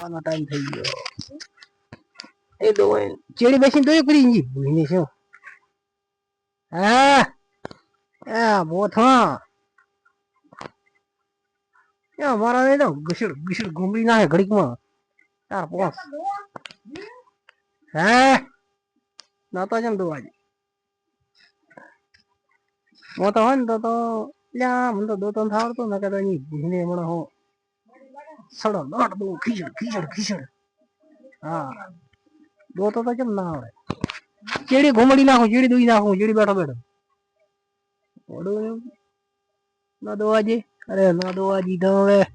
આનો ટાઈમ થઈ ગયો એ દો ચેડી બેસીને તો કરી જી ભૂઈને શું હા આ બોથા યા મારા ને તો ઘસડ ઘસડ ઘૂમડી નાખે ઘડીકમાં ચાર પાંચ હે નાતો જેમ તો આજે મોતો હોય ને તો લ્યા મને તો દો ત્રણ થાવડતો ને કે ની ભૂઈને હમણાં હો સડો લોટ દો ખીચડ ખીચડ ખીચડ હા દો તો કેમ ના આવે ચેડી ઘૂમડી નાખું ચેડી દોઈ નાખું ચેડી બેઠો બેઠો ઓડું ના દોવાજી અરે ના દોવાજી તો હવે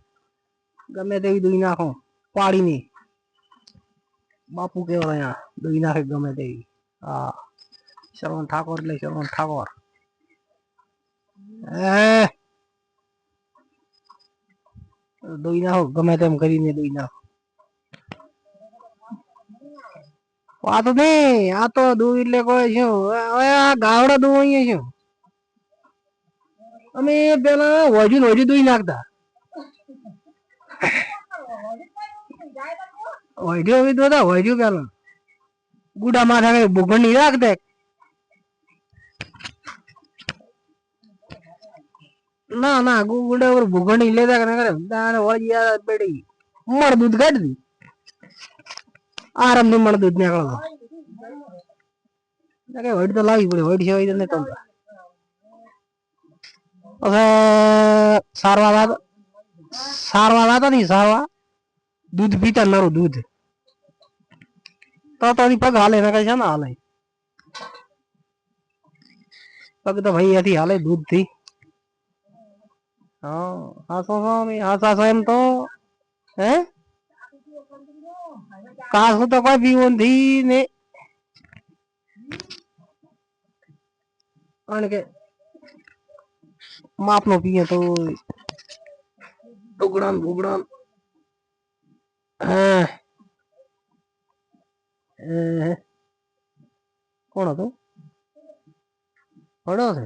ગમે તેવી દોઈ નાખો પાડીની બાપુ કેવા અહીંયા દોઈ નાખે ગમે તેવી હા શ્રવણ ઠાકોર એટલે શ્રવણ ઠાકોર દોઈ નાખો ગમે તેમ કરીને દોઈ નાખો આ તો નહીં આ તો દૂધ એટલે કોઈ શું હવે આ ગાવડા દૂધ અહીંયા શું અમે પેલા વજુ દોઈ નાખતા વૈદ્યો હવે દોતા વૈદ્યો પેલા ગુડા માથા ભૂગણ ની રાખતે ના ના ગુડા ઉપર ભૂગણ ની લેતા કરે વળી બેડી મળ દૂધ કાઢી દી આરામ થી મળ દૂધ નીકળો કે વડ તો લાવી પડે વડ સિવાય તો નહીં સારવા લાતા નહીં સારવા દૂધ પીતા નરું દૂધ તો પગ હાલે ના કઈ છે ને હાલે પગ તો ભાઈ એથી હાલે દૂધ થી હા હાસો એમ તો હે કાસું તો કોઈ પીવું નથી ને કારણ કે માપ નો પીએ તો ઉગડાન ઉગડાન હા કોણ હતું વડો છે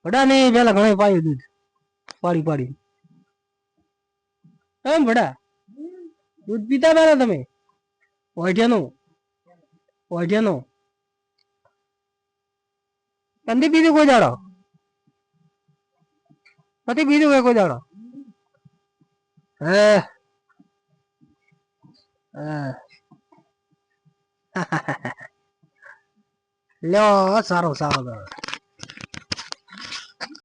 વડા ને પેલા ઘણા પાયું દૂધ પાડી પાડી એમ વડા દૂધ પીતા પેલા તમે ઓઢિયાનું નથી પીધું કોઈ દાડો નથી પીધું કોઈ દાડો હે લ્યો સારો સારો